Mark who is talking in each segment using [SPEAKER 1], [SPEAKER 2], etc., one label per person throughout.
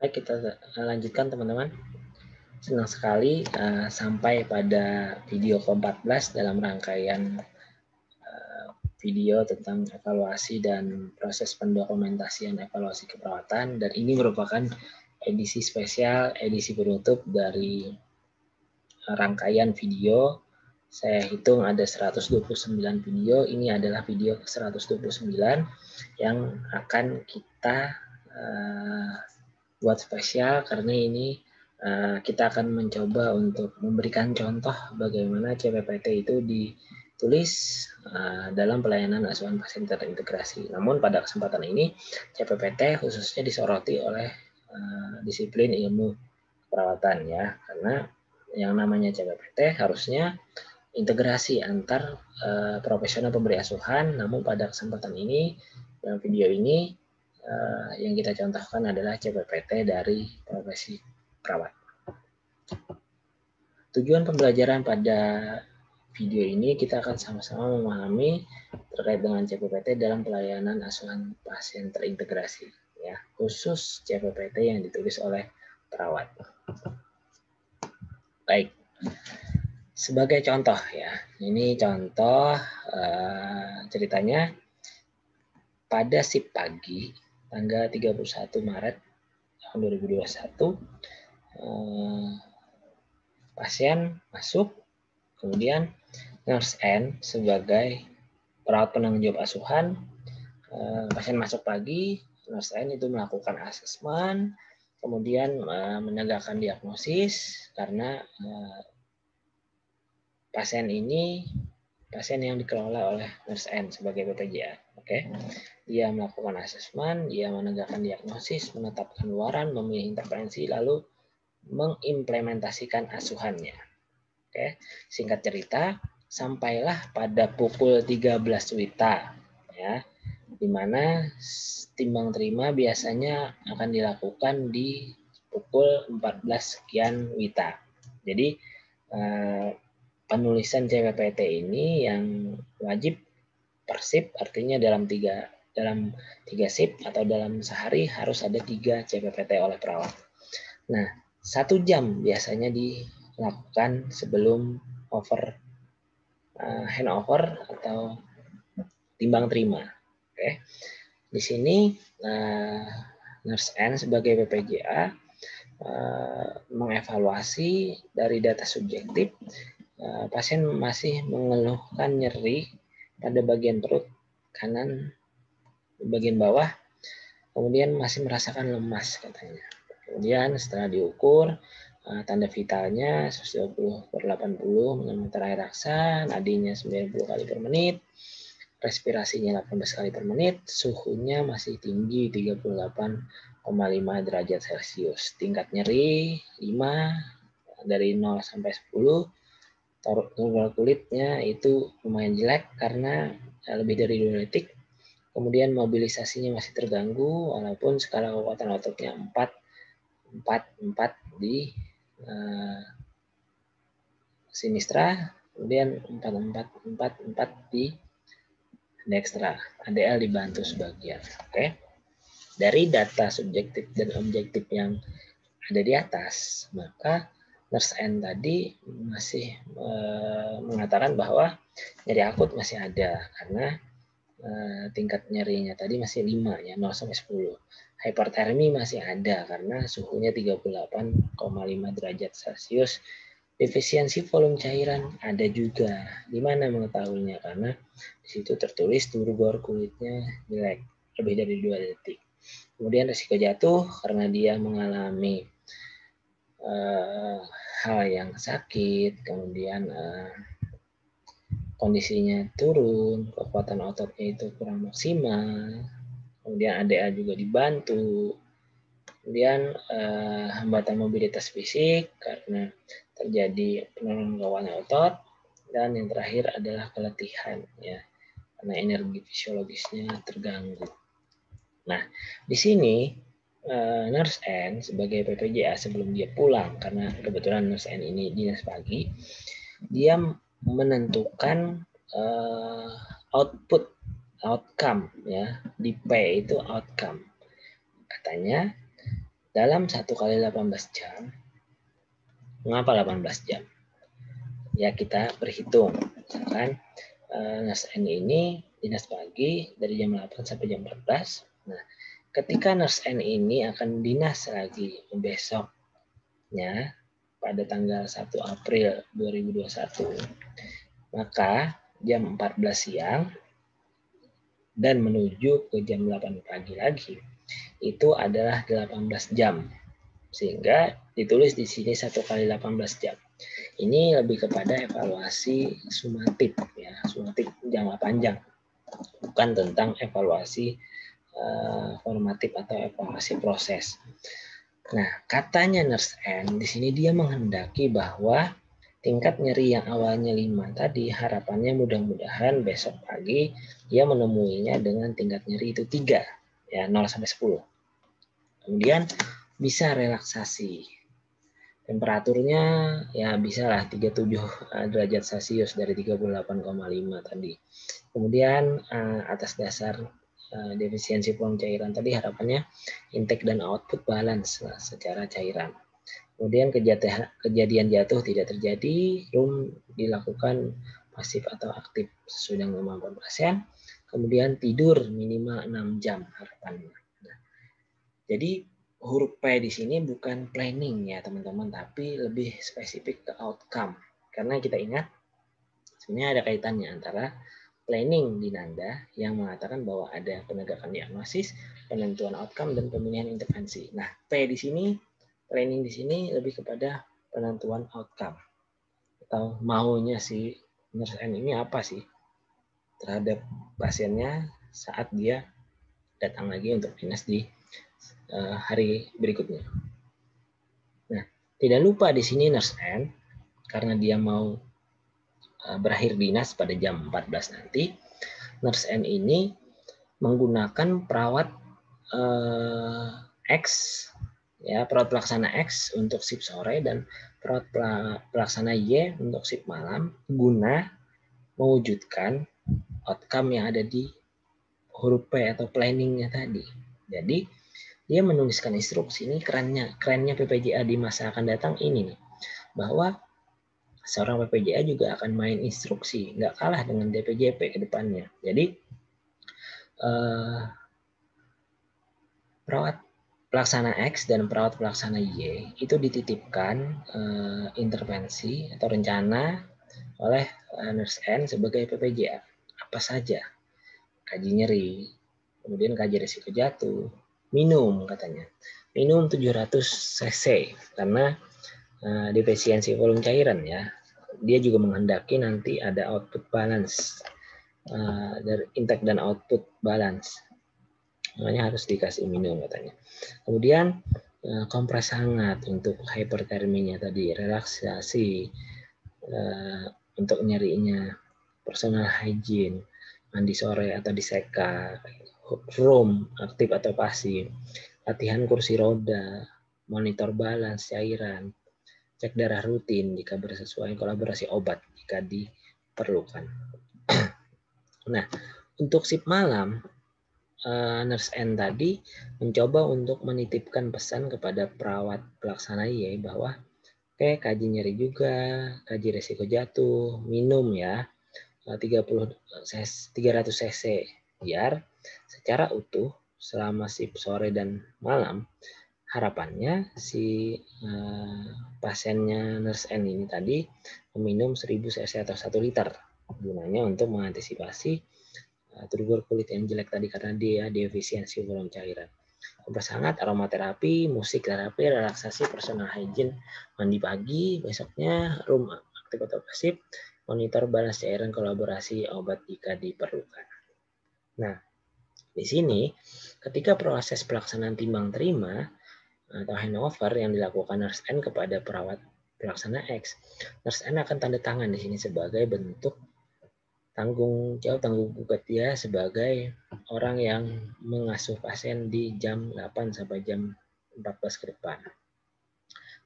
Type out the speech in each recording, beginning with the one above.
[SPEAKER 1] Baik, kita lanjutkan teman-teman. Senang sekali sampai pada video ke-14 dalam rangkaian video tentang evaluasi dan proses pendokumentasian evaluasi keperawatan, dan ini merupakan edisi spesial, edisi penutup dari rangkaian video. Saya hitung ada 129 video, ini adalah video ke-129 yang akan kita buat spesial karena ini kita akan mencoba untuk memberikan contoh bagaimana CPPT itu ditulis dalam pelayanan asuhan pasien terintegrasi. Namun pada kesempatan ini CPPT khususnya disoroti oleh disiplin ilmu perawatan ya, karena yang namanya CPPT harusnya integrasi antar profesional pemberi asuhan. Namun pada kesempatan ini dalam video ini yang kita contohkan adalah CPPT dari profesi perawat. Tujuan pembelajaran pada video ini kita akan sama-sama memahami terkait dengan CPPT dalam pelayanan asuhan pasien terintegrasi, ya, khusus CPPT yang ditulis oleh perawat. Baik, sebagai contoh ya, ini contoh ceritanya pada shift pagi tanggal 31 Maret tahun 2021 pasien masuk, kemudian nurse N sebagai perawat penanggung jawab asuhan, pasien masuk pagi, nurse N itu melakukan asesmen, kemudian menegakkan diagnosis karena pasien ini pasien yang dikelola oleh nurse N sebagai BPJA. Oke. Dia melakukan asesmen, dia menegakkan diagnosis, menetapkan luaran, memilih intervensi, lalu mengimplementasikan asuhannya. Oke. Singkat cerita, sampailah pada pukul 13 WITA ya, di mana timbang terima biasanya akan dilakukan di pukul 14 sekian WITA. Jadi penulisan CPPT ini yang wajib per shift, artinya dalam tiga shift atau dalam sehari harus ada 3 CPPT oleh perawat. Nah, 1 jam biasanya dilakukan sebelum handover atau timbang terima. Oke. Di sini nurse N sebagai BPJA mengevaluasi dari data subjektif. Pasien masih mengeluhkan nyeri pada bagian perut kanan bagian bawah, kemudian masih merasakan lemas katanya. Kemudian setelah diukur tanda vitalnya 120/80 mm air raksa, nadinya 90 kali per menit, respirasinya 18 kali per menit, suhunya masih tinggi 38,5 derajat Celcius, tingkat nyeri 5 dari 0 sampai 10. Toksikologi kulitnya itu lumayan jelek karena lebih dari 2 detik. Kemudian mobilisasinya masih terganggu walaupun skala kekuatan ototnya 4 di sinistra, kemudian 4 di dextra. ADL dibantu sebagian. Oke. Dari data subjektif dan objektif yang ada di atas, maka nurse N tadi masih mengatakan bahwa nyeri akut masih ada karena tingkat nyerinya tadi masih 5 ya, 0 sampai 10. Hipertermi masih ada karena suhunya 38,5 derajat Celcius. Defisiensi volume cairan ada juga. Di mana mengetahuinya? Karena di situ tertulis turgor kulitnya jelek, lebih dari 2 detik. Kemudian risiko jatuh karena dia mengalami hal yang sakit, kemudian kondisinya turun, kekuatan ototnya itu kurang maksimal, kemudian ADA juga dibantu, kemudian hambatan mobilitas fisik karena terjadi penurunan kekuatan otot, dan yang terakhir adalah keletihan ya, karena energi fisiologisnya terganggu. Nah, di sini nurse N sebagai PPJA sebelum dia pulang, karena kebetulan nurse N ini dinas pagi, dia menentukan outcome ya, di P itu outcome. Katanya dalam 1 kali 18 jam, mengapa 18 jam? Ya kita berhitung, misalkan Nurse N ini dinas pagi dari jam 8 sampai jam 14. Nah, ketika Nurse N ini akan dinas lagi besoknya pada tanggal 1 April 2021, maka jam 14 siang dan menuju ke jam 8 pagi lagi, itu adalah 18 jam. Sehingga ditulis di sini 1 kali 18 jam. Ini lebih kepada evaluasi sumatif, ya, sumatif jangka panjang, bukan tentang evaluasi formatif atau evaluasi proses. Nah, katanya Nurse N di sini dia menghendaki bahwa tingkat nyeri yang awalnya 5 tadi, harapannya mudah-mudahan besok pagi dia menemuinya dengan tingkat nyeri itu 3, ya 0 sampai 10. Kemudian bisa relaksasi. Temperaturnya ya bisa lah 37 derajat Celcius dari 38,5 tadi. Kemudian atas dasar defisiensi volume cairan tadi, harapannya intake dan output balance lah secara cairan. Kemudian kejadian jatuh tidak terjadi, room dilakukan pasif atau aktif sesuai dengan kemampuan pasien. Kemudian tidur minimal 6 jam harapannya. Nah, jadi huruf P di sini bukan planning ya teman-teman, tapi lebih spesifik ke outcome. Karena kita ingat sebenarnya ada kaitannya antara planning di Nanda yang mengatakan bahwa ada penegakan diagnosis, penentuan outcome, dan pemilihan intervensi. Nah, P di sini, planning di sini lebih kepada penentuan outcome. Atau maunya si Nurse N ini apa sih terhadap pasiennya saat dia datang lagi untuk dinas di hari berikutnya. Nah, tidak lupa di sini Nurse N, karena dia mau berakhir dinas pada jam 14 nanti, Nurse N ini menggunakan perawat X, ya, perawat pelaksana X untuk shift sore dan perawat pelaksana Y untuk shift malam, guna mewujudkan outcome yang ada di huruf P atau planningnya tadi. Jadi dia menuliskan instruksi, ini kerennya PPJA di masa akan datang ini nih, bahwa seorang PPJA juga akan main instruksi, nggak kalah dengan DPJP ke depannya. Jadi perawat pelaksana X dan perawat pelaksana Y itu dititipkan intervensi atau rencana oleh Nurse N sebagai PPJA. Apa saja? Kaji nyeri, kemudian kaji risiko jatuh, minum katanya. Minum 700 cc karena defisiensi volume cairan ya. Dia juga menghendaki nanti ada output balance, dari intake dan output balance. Makanya harus dikasih minum katanya. Kemudian kompres hangat untuk hiperterminya tadi, relaksasi untuk nyerinya, personal hygiene, mandi sore atau diseka, room aktif atau pasif, latihan kursi roda, monitor balance cairan, cek darah rutin jika bersesuaian, kolaborasi obat jika diperlukan. Nah, untuk shift malam, Nurse N tadi mencoba untuk menitipkan pesan kepada perawat pelaksana Y bahwa kaji nyeri juga, kaji resiko jatuh, minum ya 300 cc biar secara utuh selama shift sore dan malam, harapannya si pasiennya Nurse N ini tadi meminum 1000 cc atau 1 liter, gunanya untuk mengantisipasi turgor kulit yang jelek tadi karena dia defisiensi volume cairan. Kompres hangat, aromaterapi, musik terapi, relaksasi, personal hygiene, mandi pagi, besoknya room aktif atau pasif, monitor balance cairan, kolaborasi obat jika diperlukan. Nah, di sini ketika proses pelaksanaan timbang terima atau handover yang dilakukan Nurse N kepada perawat pelaksana X, Nurse N akan tanda tangan di sini sebagai bentuk tanggung gugat dia sebagai orang yang mengasuh pasien di jam 8 sampai jam 14 ke depan.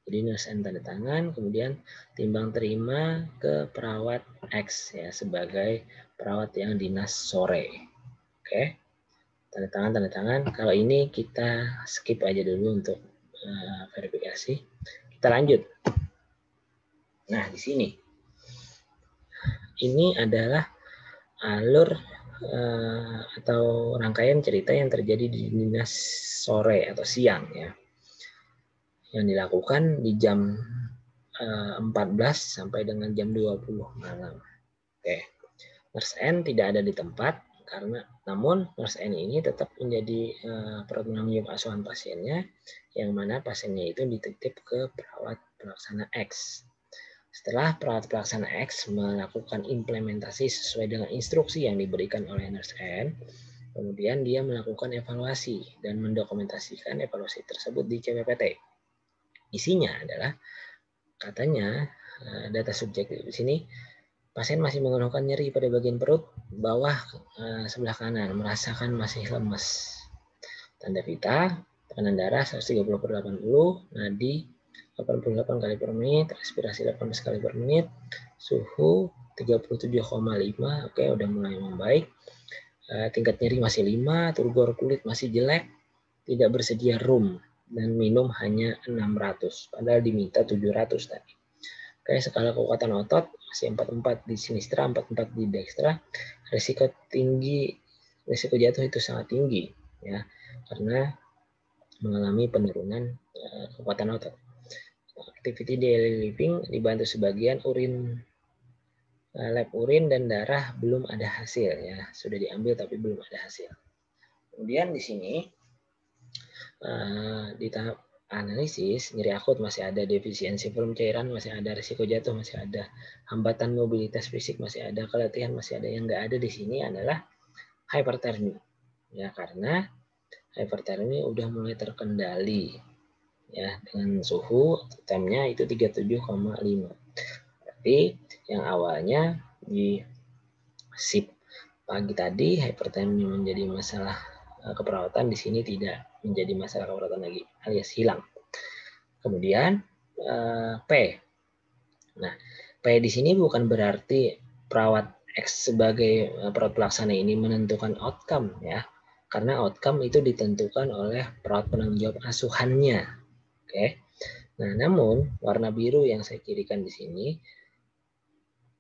[SPEAKER 1] Jadi Nurse N tanda tangan, kemudian timbang terima ke perawat X ya sebagai perawat yang dinas sore. Oke. Tanda tangan. Kalau ini kita skip aja dulu untuk verifikasi. Kita lanjut. Nah, di sini ini adalah alur atau rangkaian cerita yang terjadi di dinas sore atau siang ya, yang dilakukan di jam 14 sampai dengan jam 20 malam. Oke, Nurse N tidak ada di tempat namun Nurse N ini tetap menjadi penanggung asuhan pasiennya, yang mana pasiennya itu dititip ke perawat pelaksana X. Setelah perawat pelaksana X melakukan implementasi sesuai dengan instruksi yang diberikan oleh Nurse N, kemudian dia melakukan evaluasi dan mendokumentasikan evaluasi tersebut di CPPT. Isinya adalah katanya data subjektif di sini, pasien masih mengeluhkan nyeri pada bagian perut bawah sebelah kanan, merasakan masih lemes. Tanda vita, tekanan darah 130/80, nadi 88 kali per menit, respirasi 18 kali per menit, suhu 37,5, oke udah mulai membaik. Tingkat nyeri masih 5, turgor kulit masih jelek, tidak bersedia room, dan minum hanya 600, padahal diminta 700 tadi. Oke, skala kekuatan otot masih 44 di sinistra, 44 di dekstra. Risiko jatuh itu sangat tinggi ya, karena mengalami penurunan kekuatan otot. Activity daily living dibantu sebagian lab urin dan darah belum ada hasil ya, sudah diambil tapi belum ada hasil. Kemudian di sini di tahap analisis, nyeri akut masih ada, defisiensi volume cairan masih ada, risiko jatuh masih ada, hambatan mobilitas fisik masih ada, keletihan masih ada. Yang nggak ada di sini adalah hypertermi ya, karena hypertermi udah mulai terkendali ya, dengan suhu temnya itu 37,5. Tapi yang awalnya di shift pagi tadi hypertermi menjadi masalah keperawatan, di sini tidak menjadi masalah keperawatan lagi, alias hilang. Kemudian P. Nah, P di sini bukan berarti perawat X sebagai perawat pelaksana ini menentukan outcome ya, karena outcome itu ditentukan oleh perawat penanggung jawab asuhannya. Oke. Nah, namun warna biru yang saya kirikan di sini,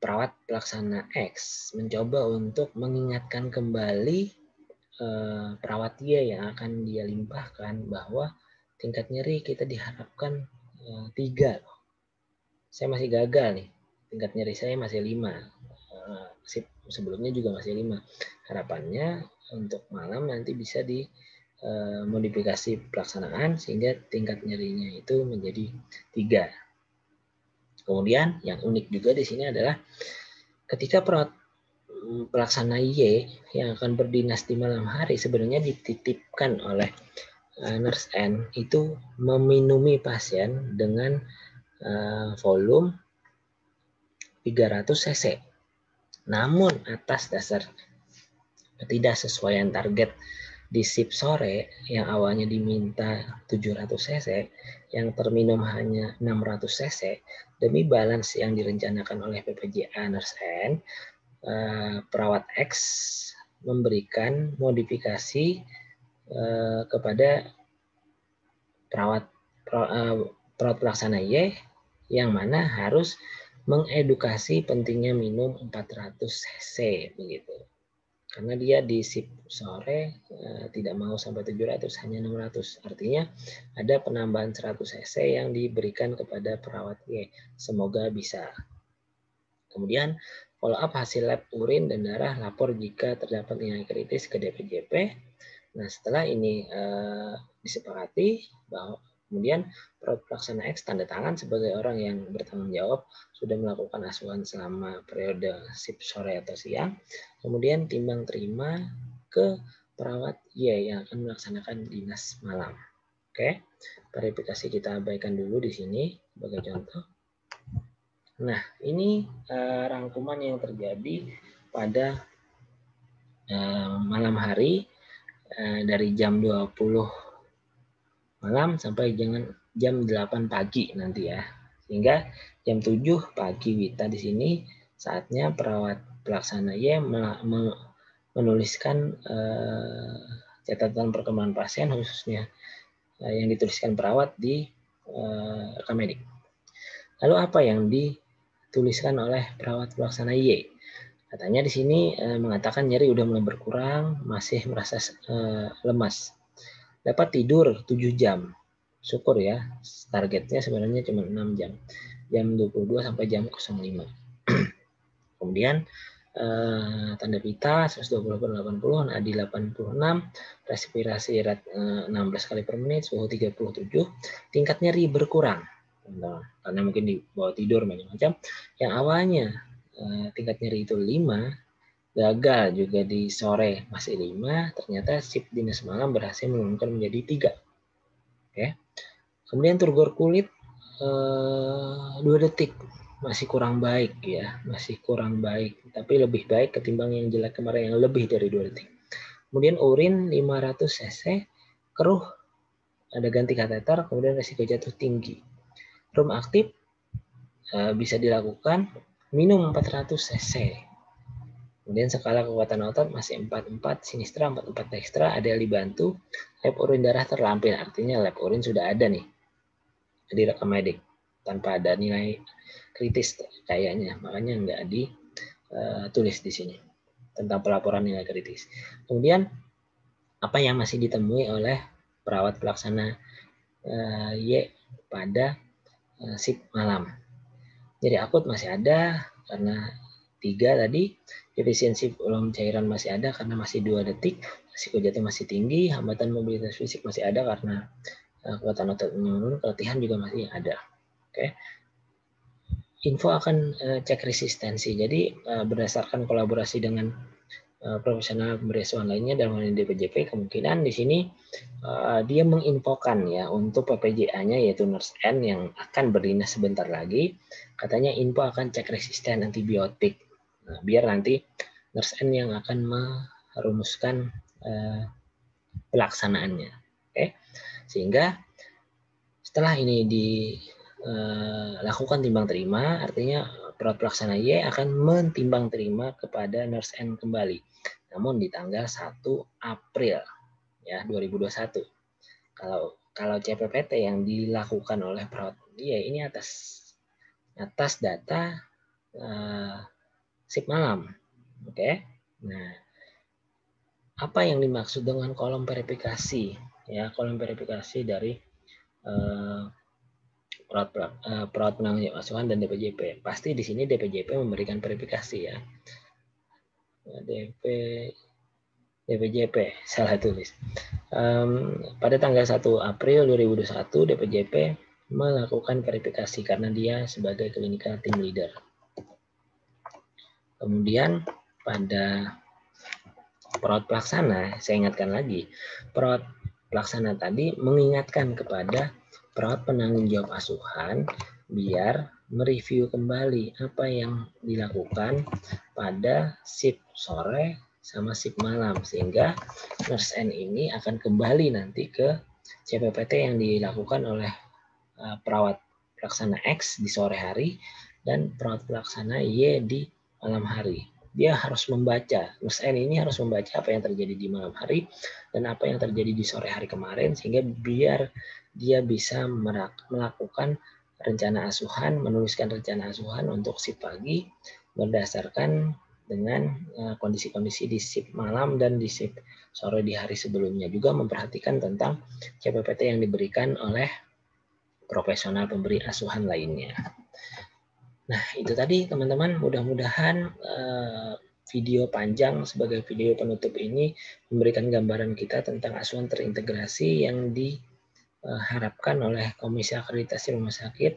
[SPEAKER 1] perawat pelaksana X mencoba untuk mengingatkan kembali perawat dia yang akan dia limpahkan bahwa tingkat nyeri kita diharapkan 3 loh. Saya masih gagal nih, tingkat nyeri saya masih 5. Sebelumnya juga masih 5. Harapannya untuk malam nanti bisa dimodifikasi pelaksanaan sehingga tingkat nyerinya itu menjadi 3. Kemudian yang unik juga di sini adalah ketika perawat pelaksana Y yang akan berdinas di malam hari sebenarnya dititipkan oleh Nurse N itu meminumi pasien dengan volume 300 cc. Namun atas dasar ketidaksesuaian target di shift sore yang awalnya diminta 700 cc, yang terminum hanya 600 cc, demi balance yang direncanakan oleh PPJA Nurse N, perawat X memberikan modifikasi kepada perawat pelaksana Y yang mana harus mengedukasi pentingnya minum 400 cc begitu. Karena dia di shift sore tidak mau sampai 700, hanya 600. Artinya ada penambahan 100 cc yang diberikan kepada perawat Y. Semoga bisa. Kemudian follow up hasil lab urin dan darah, lapor jika terdapat nilai kritis ke DPJP. Nah, setelah ini disepakati bahwa kemudian perawat pelaksana X tanda tangan sebagai orang yang bertanggung jawab sudah melakukan asuhan selama periode shift sore atau siang. Kemudian timbang terima ke perawat Y yang akan melaksanakan dinas malam. Oke, verifikasi kita abaikan dulu di sini sebagai contoh. Nah, ini rangkuman yang terjadi pada malam hari dari jam 20 malam sampai jam 8 pagi nanti ya. Sehingga jam 7 pagi Wita di sini saatnya perawat pelaksana Y menuliskan catatan perkembangan pasien, khususnya yang dituliskan perawat di rekam medik. Lalu apa yang dituliskan oleh perawat pelaksana Y? Katanya di sini mengatakan nyeri udah mulai berkurang, masih merasa lemas. Dapat tidur 7 jam. Syukur ya, targetnya sebenarnya cuma 6 jam. Jam 22 sampai jam 05. Kemudian tanda pita 120/80, nadi 86, respirasi rate 16 kali per menit, suhu 37, tingkat nyeri berkurang. Karena mungkin di bawah tidur macam-macam. Yang awalnya tingkat nyeri itu 5, gagal juga di sore masih 5, ternyata sip dinas malam berhasil menurunkan menjadi 3. Oke. Kemudian turgor kulit 2 detik. Masih kurang baik ya, masih kurang baik, tapi lebih baik ketimbang yang jelek kemarin yang lebih dari 2 detik. Kemudian urin 500 cc, keruh, ada ganti kateter, kemudian risiko jatuh tinggi. Rum aktif bisa dilakukan, minum 400 cc. Kemudian skala kekuatan otot masih 44, sinistra 44 dekstra, ada yang dibantu, lab urin darah terlampir, artinya lab urin sudah ada nih di rekam medik tanpa ada nilai kritis kayaknya, makanya nggak ditulis di sini tentang pelaporan nilai kritis. Kemudian apa yang masih ditemui oleh perawat pelaksana Y pada shift malam? Jadi akut masih ada karena 3 tadi, efisiensi volume cairan masih ada karena masih 2 detik, risiko jatuh masih tinggi, hambatan mobilitas fisik masih ada karena kekuatan otot menurun, keletihan juga masih ada. Oke. Info akan cek resistensi. Jadi berdasarkan kolaborasi dengan profesional pemberi asuhan lainnya dalam hal ini DPJP, kemungkinan di sini dia menginfokan ya untuk PPJA-nya yaitu nurse N yang akan berdinas sebentar lagi. Katanya info akan cek resisten antibiotik. Nah, biar nanti nurse N yang akan merumuskan pelaksanaannya. Oke. Sehingga setelah ini dilakukan timbang terima, artinya perawat pelaksana Y akan mentimbang terima kepada nurse N kembali. Namun di tanggal 1 April ya 2021. Kalau CPPT yang dilakukan oleh perawat Y ini atas data shift malam. Oke. Nah, apa yang dimaksud dengan kolom verifikasi? Ya, kolom verifikasi dari perawat penanggung asuhan dan DPJP. Pasti di sini DPJP memberikan verifikasi ya. DPJP salah tulis. Pada tanggal 1 April 2021 DPJP melakukan verifikasi karena dia sebagai clinical team leader. Kemudian pada perawat pelaksana, saya ingatkan lagi, perawat pelaksana tadi mengingatkan kepada perawat penanggung jawab asuhan biar mereview kembali apa yang dilakukan pada shift sore sama shift malam, sehingga nurse N ini akan kembali nanti ke CPPT yang dilakukan oleh perawat pelaksana X di sore hari dan perawat pelaksana Y di malam hari. Dia harus membaca, nurse N ini harus membaca apa yang terjadi di malam hari dan apa yang terjadi di sore hari kemarin, sehingga biar dia bisa melakukan rencana asuhan, menuliskan rencana asuhan untuk shift pagi berdasarkan dengan kondisi-kondisi di shift malam dan di shift sore di hari sebelumnya. Juga memperhatikan tentang CPPT yang diberikan oleh profesional pemberi asuhan lainnya. Nah, itu tadi teman-teman, mudah-mudahan video panjang sebagai video penutup ini memberikan gambaran kita tentang asuhan terintegrasi yang diharapkan oleh Komisi Akreditasi Rumah Sakit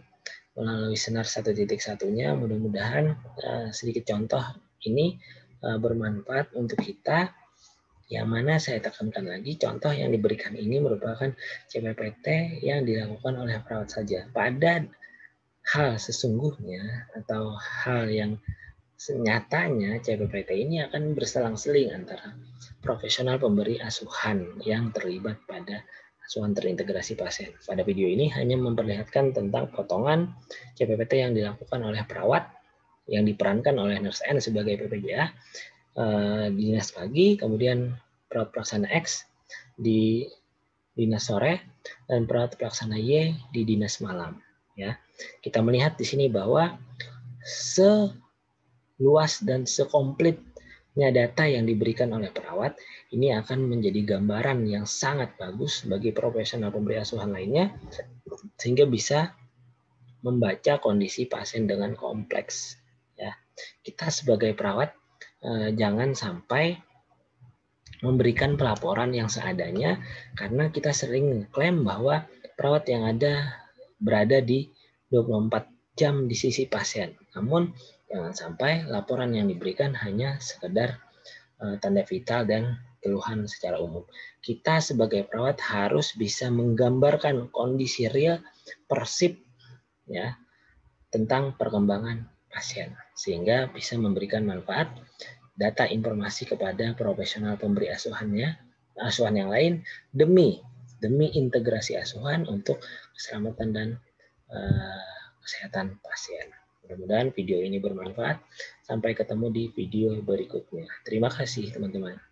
[SPEAKER 1] melalui Senar 1.1-nya. Mudah-mudahan sedikit contoh ini bermanfaat untuk kita. Yang mana saya tekankan lagi, contoh yang diberikan ini merupakan CPPT yang dilakukan oleh perawat saja. Pada hal sesungguhnya atau hal yang nyatanya, CPPT ini akan berselang-seling antara profesional pemberi asuhan yang terlibat pada asuhan terintegrasi pasien. Pada video ini hanya memperlihatkan tentang potongan CPPT yang dilakukan oleh perawat yang diperankan oleh nurse N sebagai PPJA di dinas pagi, kemudian perawat pelaksana X di dinas sore, dan perawat pelaksana Y di dinas malam. Ya, kita melihat di sini bahwa seluas dan sekomplitnya data yang diberikan oleh perawat ini akan menjadi gambaran yang sangat bagus bagi profesional pemberi asuhan lainnya, sehingga bisa membaca kondisi pasien dengan kompleks. Ya, kita sebagai perawat jangan sampai memberikan pelaporan yang seadanya, karena kita sering klaim bahwa perawat yang ada berada di 24 jam di sisi pasien. Namun jangan sampai laporan yang diberikan hanya sekedar tanda vital dan keluhan secara umum. Kita sebagai perawat harus bisa menggambarkan kondisi real persib ya tentang perkembangan pasien, sehingga bisa memberikan manfaat data informasi kepada profesional pemberi asuhan yang lain demi integrasi asuhan untuk keselamatan dan kesehatan pasien. Mudah-mudahan video ini bermanfaat. Sampai ketemu di video berikutnya. Terima kasih teman-teman.